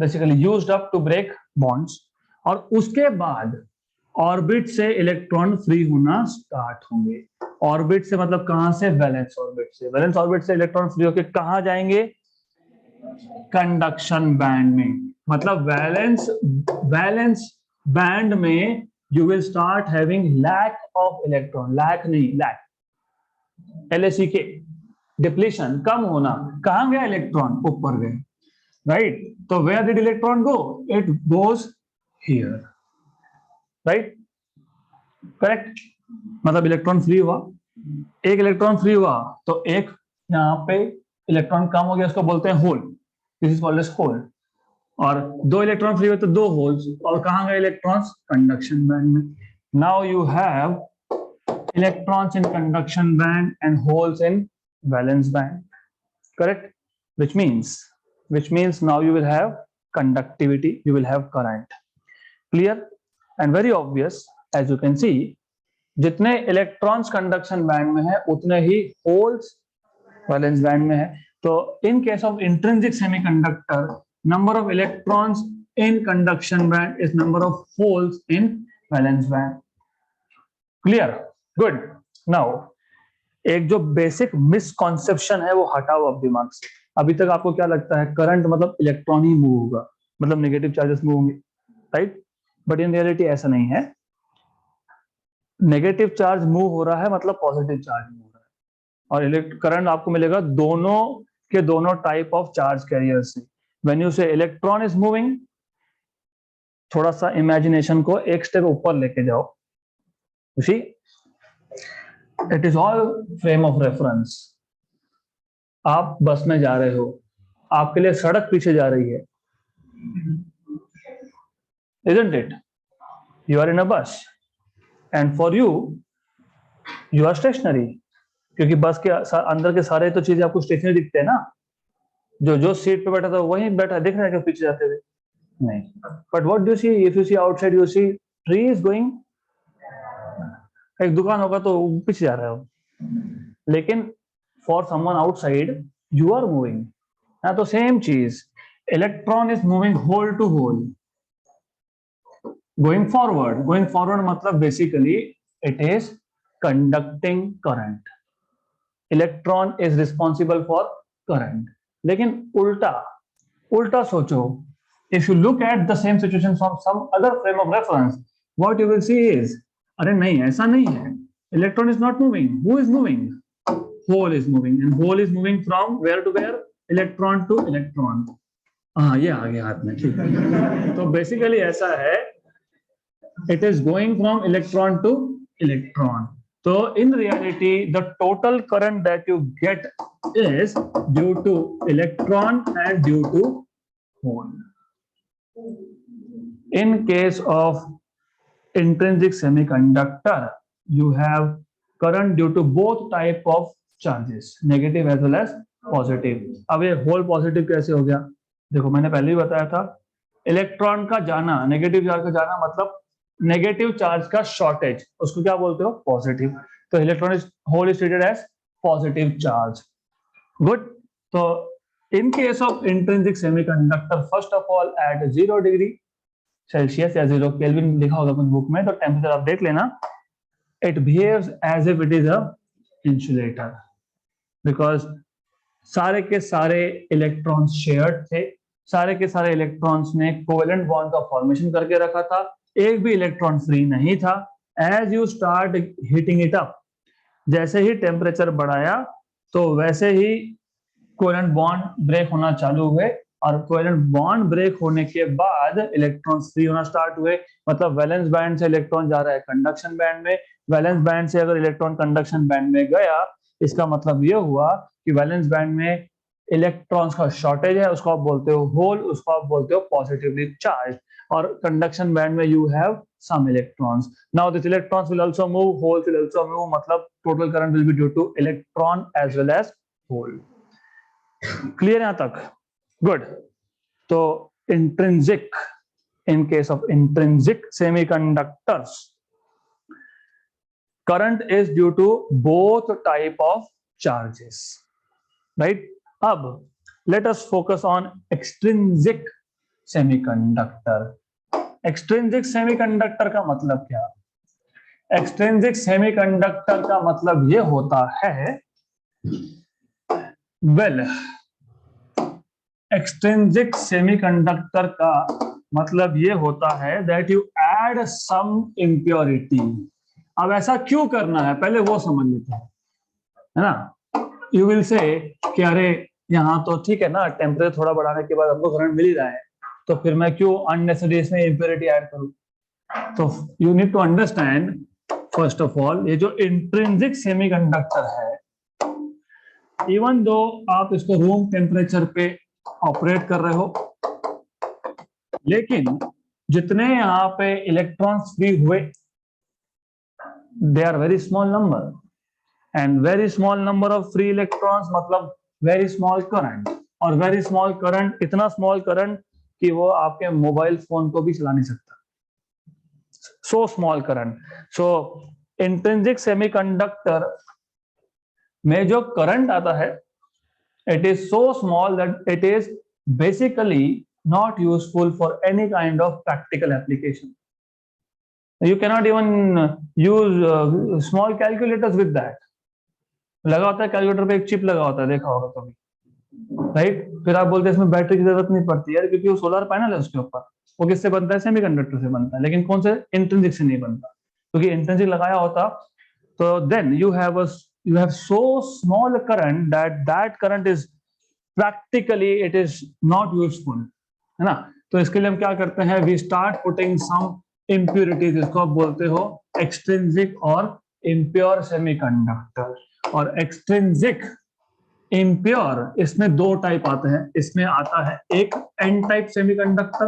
basically used up to break bonds. और उसके बाद ऑर्बिट से इलेक्ट्रॉन फ्री होना स्टार्ट होंगे. ऑर्बिट से मतलब कहां से? वैलेंस ऑर्बिट से. वैलेंस ऑर्बिट से इलेक्ट्रॉन फ्री होकर कहां जाएंगे? कंडक्शन बैंड में. मतलब वैलेंस बैंड में you will start having lack of electron. Lack नहीं, लैक LACK, डिप्लीशन, कम होना. कहां गया इलेक्ट्रॉन? ऊपर गए. राइट. तो where did electron go? It goes here. Right, correct. मतलब इलेक्ट्रॉन फ्री हुआ, एक इलेक्ट्रॉन फ्री हुआ तो एक यहाँ पे इलेक्ट्रॉन कम हो गया, उसको बोलते हैं hole. This is called as hole. और दो इलेक्ट्रॉन फ्री हुए तो दो होल्स. और कहां गए इलेक्ट्रॉन्स? कंडक्शन बैंड में. Now you have electrons in conduction band and holes in valence band, correct? which means now you will have conductivity, you will have current. Clear and very obvious. As you can see, जितने electrons conduction band में है उतने ही holes valence band में है. तो in case of intrinsic semiconductor, number of electrons in conduction band is number of holes in valence band. Clear? Good. Now एक जो बेसिक मिसकॉन्सेप्शन है वो हटाओ अब दिमाग से. अभी तक आपको क्या लगता है? करंट मतलब इलेक्ट्रॉन ही मूव होगा, मतलब नेगेटिव चार्जेस मूव होंगे, राइट? बट इन रियलिटी ऐसा नहीं है. नेगेटिव चार्ज मूव हो रहा है मतलब पॉजिटिव चार्ज मूव हो रहा है. और करंट आपको मिलेगा दोनों के दोनों टाइप ऑफ चार्ज कैरियर से. When you say electron is moving, थोड़ा सा इमेजिनेशन को एक स्टेप ऊपर लेके जाओ. You see, it is all frame of reference. आप बस में जा रहे हो, आपके लिए सड़क पीछे जा रही है, isn't it? You are in a bus and for you are stationary. क्योंकि बस के अंदर के सारे तो चीजें आपको स्टेशनरी दिखते हैं ना. जो सीट पे बैठा था वही बैठा दिख रहा है क्या पीछे जाते हुए? नहीं. But what do you see? If you see outside, you see trees going. एक दुकान होगा तो पीछे जा रहा है. लेकिन for someone outside you are moving. तो सेम चीज, electron is moving hole to hole, going forward मतलब basically it is conducting current. Electron is responsible for current. लेकिन उल्टा सोचो. If you look at the same situation from some other frame of reference, what you will see is, अरे नहीं, ऐसा नहीं है. Electron is not moving. Who is moving? Hole is moving. And hole is moving from where to where? Electron to electron. हाँ, ये आ गया हाथ में, ठीक है. तो बेसिकली ऐसा है, it is going from electron to electron. तो in reality the total current that you get is due to electron and due to hole. In case of intrinsic semiconductor, you have current due to both type of charges, negative as well as positive. अब ये होल पॉजिटिव कैसे हो गया? देखो, मैंने पहले ही बताया था, इलेक्ट्रॉन का जाना, नेगेटिव चार्ज का जाना मतलब नेगेटिव चार्ज का शॉर्टेज, उसको क्या बोलते हो? पॉजिटिव. तो electron is hole is treated as positive charge. Good. तो in case of intrinsic semiconductor, first of all at 0 degree Celsius या 0 केल्विन लिखा होगा कुछ बुक में, तो टेम्परेचर आप देख लेना. it behaves as if it is a insulator because सारे के सारे इलेक्ट्रॉन्स शेयर्ड थे, सारे के सारे इलेक्ट्रॉन्स ने कोवेलेंट बॉन्ड का फॉर्मेशन करके रखा था, एक भी इलेक्ट्रॉन फ्री नहीं था. As you start heating it up, जैसे ही टेम्परेचर बढ़ाया तो वैसे ही कोवेलेंट बॉन्ड ब्रेक होना चालू हुए, और कोवेलेंट बॉन्ड ब्रेक होने के बाद इलेक्ट्रॉन्स फ्री होना स्टार्ट हुए. मतलब वैलेंस बैंड से इलेक्ट्रॉन जा रहा है कंडक्शन बैंड में, वैलेंस बैंड से अगर इलेक्ट्रॉन कंडक्शन बैंड में गया, इसका मतलब ये हुआ कि वैलेंस बैंड में इलेक्ट्रॉन्स का शॉर्टेज है, उसको आप बोलते हो होल, उसको आप बोलते हो पॉजिटिवली चार्ज, और कंडक्शन बैंड में you have some electrons. Now this electrons will also move, holes will also move, मतलब total current will be due to electron as well as hole. Clear यहां तक? गुड. तो intrinsic, in case of intrinsic semiconductors, current is due to both type of charges, right? अब let us focus on extrinsic semiconductor. extrinsic semiconductor का मतलब क्या? extrinsic semiconductor का मतलब ये होता है, well, extrinsic semiconductor का मतलब ये होता है that you add some impurity. अब ऐसा क्यों करना है पहले वो समझ लेते हैं, है ना? You will say कि अरे यहाँ तो ठीक है ना, टेम्परेचर थोड़ा बढ़ाने के बाद हमको करंट मिल ही रहा है, तो फिर मैं क्यों अननेसेसरी इसमें इम्प्योरिटी ऐड करूं? तो you need to understand first of all, ये जो इंट्रिंसिक सेमीकंडक्टर है, इवन दो आप इसको रूम टेम्परेचर पे ऑपरेट कर रहे हो, लेकिन जितने यहाँ पे इलेक्ट्रॉन्स फ्री हुए, they are very small number, and very small number of free electrons मतलब वेरी स्मॉल करंट, और वेरी स्मॉल करंट, इतना स्मॉल करंट कि वो आपके मोबाइल फोन को भी चला नहीं सकता, सो स्मॉल करंट. सो इंट्रिंसिक सेमीकंडक्टर में जो करंट आता है, it is so small that it is basically not useful for any kind of practical application. You cannot even use small calculators with that. लगा होता है कैलकुलेटर पे एक चिप लगा होता है, देखा होगा कभी, राइट? फिर आप बोलते हैं इसमें बैटरी की जरूरत नहीं पड़ती यार, क्योंकि वो सोलर पैनल है उसके ऊपर. वो किससे बनता है? सेमीकंडक्टर से बनता है. लेकिन कौन से? इंट्रिंसिक से नहीं बनता, क्योंकि इंट्रिंसिक लगाया होता तो then you have so small a current that current is practically it is not useful, है ना? तो इसके लिए हम क्या करते हैं? We start putting some impurities, इसको आप बोलते हो extrinsic और impure semiconductor. और extrinsic impure, इसमें दो टाइप आते हैं. इसमें आता है एक N टाइप सेमीकंडक्टर.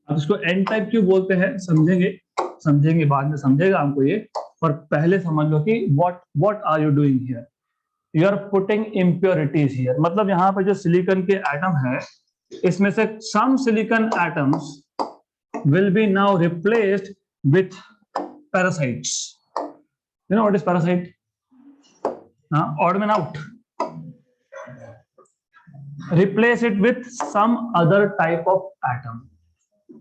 अब इसको N टाइप क्यों बोलते हैं समझेंगे बाद में, समझेगा हमको ये, पर पहले समझ लो कि what are you doing here? You are putting impurities here. मतलब यहाँ पे जो सिलिकॉन के एटम है, इसमें से some silicon atoms will be now replaced with parasites. You know what is parasite? Odd man out. Replace it with some other type of atom.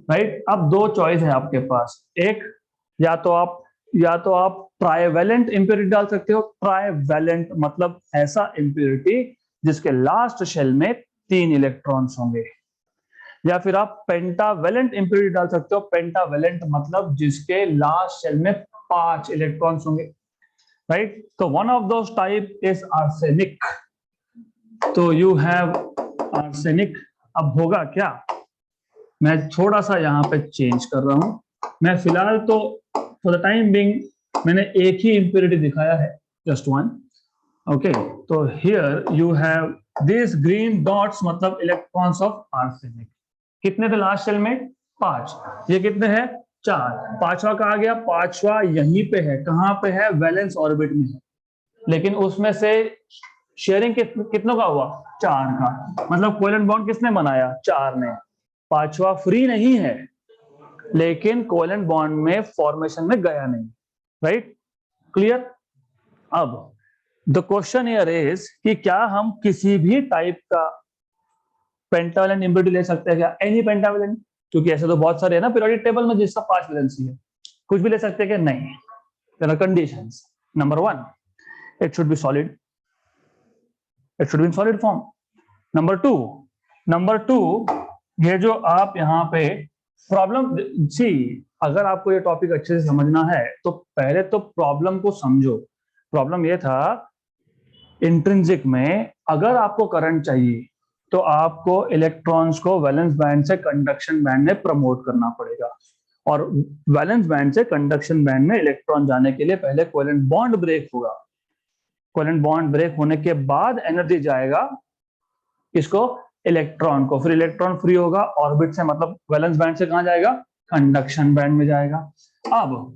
Right? अब दो चॉइस है आपके पास. एक, या तो आप ट्राइवेलेंट इंप्योरिटी डाल सकते हो. ट्राइवेलेंट मतलब ऐसा इंप्योरिटी जिसके लास्ट शेल में 3 इलेक्ट्रॉन्स होंगे. या फिर आप पेंटावेलेंट इंप्योरिटी डाल सकते हो. पेंटावेलेंट मतलब जिसके लास्ट शेल में 5 इलेक्ट्रॉन्स होंगे, राइट? तो one of those type is arsenic. तो यू हैव आर्सेनिक. अब होगा क्या, मैं थोड़ा सा यहाँ पे चेंज कर रहा हूं. मैं फिलहाल तो फॉर द टाइम बीइंग मैंने एक ही इंप्योरिटी दिखाया है, जस्ट वन. ओके, तो here you have this green dots मतलब इलेक्ट्रॉन्स ऑफ आर्सेनिक. कितने थे लास्ट शेल में? 5. ये कितने हैं? 4. पांचवा कहाँ गया? पांचवा यहीं पे है. कहाँ पे है? वैलेंस ऑर्बिट में है. लेकिन उसमें से शेयरिंग कितनों का हुआ? 4 का. मतलब कोवेलेंट बॉन्ड किसने बनाया? 4 ने. पांचवा फ्री नहीं है, लेकिन कोवेलेंट बॉन्ड में फॉर्मेशन में गया नहीं, राइट? क्लियर? अब द क्वेश्चन हियर इज कि क्या हम किसी भी टाइप का पेंटावेलेंट इंप्योरिटी ले सकते हैं क्या? Any pentavalent? क्योंकि ऐसे तो बहुत सारे है ना पीरियोडिक टेबल में जिसका 5 वैलेंसी है. कुछ भी ले सकते हैं कि नहीं? There are conditions. Number 1, it should be solid. It should be in solid form. Number two, ये जो आप यहाँ पे प्रॉब्लम सी, अगर आपको ये टॉपिक अच्छे से समझना है तो पहले तो प्रॉब्लम को समझो. प्रॉब्लम ये था इंट्रिंसिक में, अगर आपको करंट चाहिए तो आपको इलेक्ट्रॉन्स को वैलेंस बैंड से कंडक्शन बैंड में प्रमोट करना पड़ेगा, और वैलेंस बैंड से कंडक्शन बैंड में इलेक्ट्रॉन जाने के लिए पहले कोवेलेंट बॉन्ड ब्रेक होगा. कोवेलेंट बॉन्ड ब्रेक होने के बाद एनर्जी जाएगा इसको, इलेक्ट्रॉन को. फिर इलेक्ट्रॉन फ्री होगा ऑर्बिट से, मतलब वैलेंस बैंड से कहां जाएगा? कंडक्शन बैंड में जाएगा. अब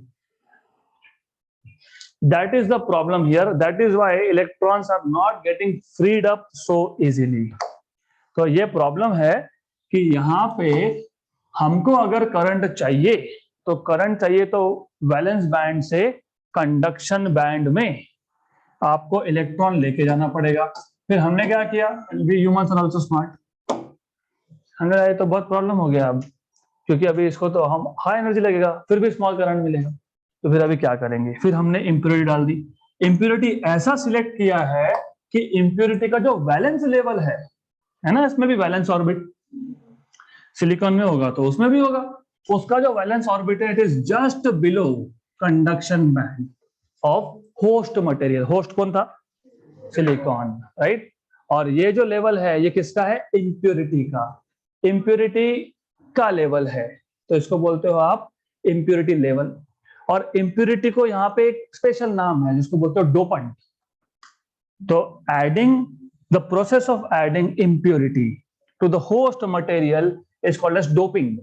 that is the problem here, that is why electrons are not getting freed up so easily. तो ये प्रॉब्लम है कि यहाँ पे हमको अगर करंट चाहिए तो वैलेंस बैंड से कंडक्शन बैंड में आपको इलेक्ट्रॉन लेके जाना पड़ेगा. फिर हमने क्या किया? we humans are also smart. हमने ये तो बहुत प्रॉब्लम हो गया अब, क्योंकि अभी इसको तो हम हाई एनर्जी लगेगा, फिर भी स्मॉल करंट मिलेगा, तो फिर अभी क्या करेंगे? फिर हमने इम्प्योरिटी डाल दी. इम्प्योरिटी ऐसा सिलेक्ट किया है कि इम्प्योरिटी का जो वैलेंस लेवल है ना, इसमें भी वैलेंस ऑर्बिट सिलिकॉन में होगा तो उसमें भी होगा, उसका जो वैलेंस ऑर्बिट है it is just below conduction band of host material. Host कौन था? Silicon, right. और ये जो लेवल है ये किसका है? इम्प्योरिटी का लेवल है, तो इसको बोलते हो आप इम्प्योरिटी लेवल. और इम्प्योरिटी को यहाँ पे एक स्पेशल नाम है जिसको बोलते हो डोपेंट. तो adding the process of adding impurity to the host material is called as doping,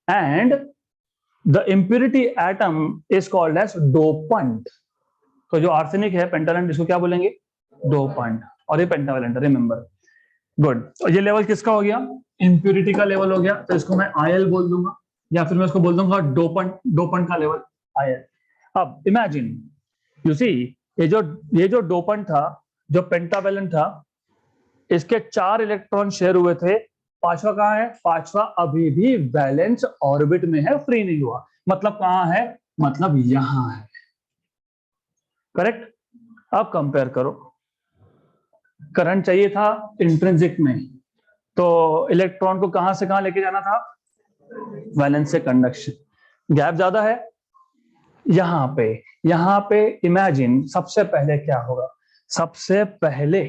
and the impurity atom is called as dopant. तो जो आर्सेनिक है पेंटावेलेंट, इसको क्या बोलेंगे? डोपेंट. और ये पेंटावेलेंट, रिमेंबर. गुड. तो ये लेवल किसका हो गया? इम्प्योरिटी का लेवल हो गया, तो इसको मैं आयल बोल दूंगा, या फिर मैं इसको बोल दूंगा डोपेंट का लेवल आयल. अब इमेजिन, यू सी, ये जो डोपेंट था, जो पेंटावेलेंट था, इसके 4 इलेक्ट्रॉन शेयर हुए थे. 5वां कहाँ है? 5वां अभी भी वैलेंस ऑर्बिट में है, फ्री नहीं हुआ. मतलब कहां है? मतलब यहां है. करेक्ट. अब कंपेयर करो, करंट चाहिए था इंट्रिंसिक में, तो इलेक्ट्रॉन को कहां से कहां लेके जाना था? वैलेंस से कंडक्शन. गैप ज्यादा है यहां पे इमेजिन सबसे पहले क्या होगा? सबसे पहले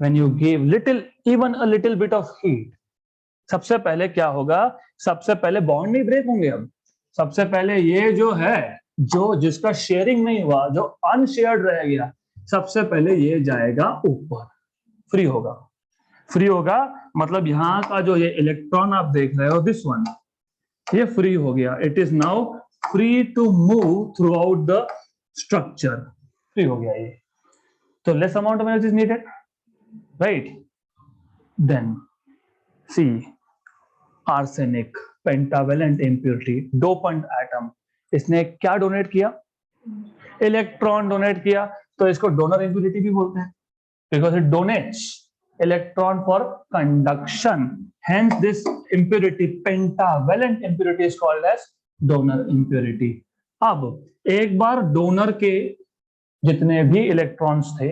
when you give even a little bit of heat, सबसे पहले क्या होगा? सबसे पहले बॉन्ड नहीं ब्रेक होंगे. अब सबसे पहले ये जो है, जो जिसका शेयरिंग नहीं हुआ, जो अनशेयर्ड रह गया, सबसे पहले ये जाएगा ऊपर, फ्री होगा. मतलब यहाँ का जो ये इलेक्ट्रॉन आप देख रहे हो, दिस वन, ये फ्री हो गया. It is now free to move throughout the structure. Free हो गया ये, तो less amount of energy is needed, right. Then see, arsenic, pentavalent impurity, dopant atom, इसने क्या डोनेट किया? इलेक्ट्रॉन डोनेट किया. तो इसको डोनर इम्प्योरिटी भी बोलते हैं, because it donates electron for conduction. Hence this impurity, pentavalent impurity, is called as donor impurity. अब एक बार डोनर के जितने भी इलेक्ट्रॉन्स थे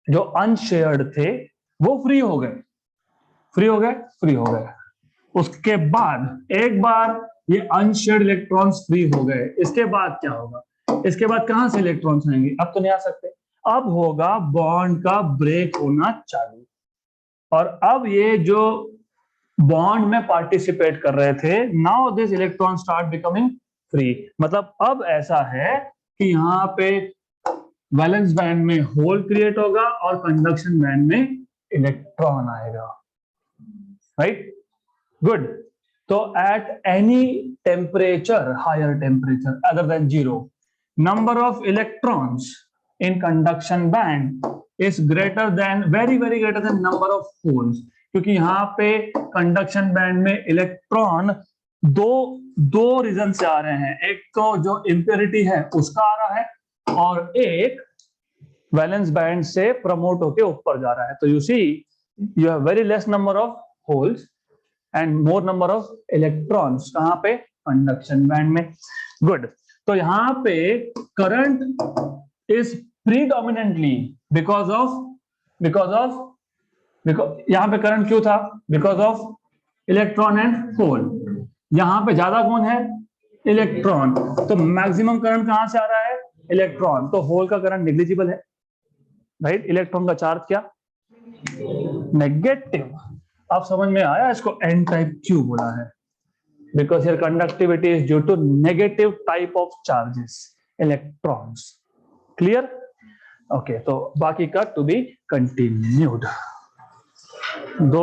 जो अनशेयर्ड थे वो फ्री हो गए. उसके बाद एक बार ये अनशेयर्ड इलेक्ट्रॉन्स फ्री हो गए, इसके बाद क्या होगा? इसके बाद कहां से इलेक्ट्रॉन्स आएंगे? अब तो नहीं आ सकते. अब होगा बॉन्ड का ब्रेक होना चालू, और अब ये जो बॉन्ड में पार्टिसिपेट कर रहे थे, now this electron start becoming free. मतलब अब ऐसा है कि यहाँ पे वैलेंस बैंड में होल क्रिएट होगा और कंडक्शन बैंड में इलेक्ट्रॉन आएगा, राइट. गुड. तो at any temperature, higher temperature other than 0, number of electrons in conduction band is greater than, very greater than number of holes. क्योंकि यहाँ पे कंडक्शन बैंड में इलेक्ट्रॉन दो रीजन से आ रहे हैं. एक तो जो इम्प्योरिटी है उसका आ रहा है, और एक वैलेंस बैंड से प्रमोट होके ऊपर जा रहा है. तो you see, you have very less number of holes and more number of electrons. कहाँ पे? कंडक्शन बैंड में। गुड। तो यहाँ पे करंट इज प्रीडोमिनेंटली बिकॉज यहाँ पे करंट क्यों था? Because of electron and hole. यहाँ पे ज्यादा कौन है? इलेक्ट्रॉन। तो मैक्सिमम करंट कहां से आ रहा है? इलेक्ट्रॉन। तो होल का करंट नेग्लिजिबल है, राइट? इलेक्ट्रॉन का चार्ज क्या? नेगेटिव। अब समझ में आया इसको एन टाइप क्यों बोला है? Because your conductivity is due to negative type of charges, electrons. Clear? Okay, तो बाकी का टू बी कंटिन्यूड।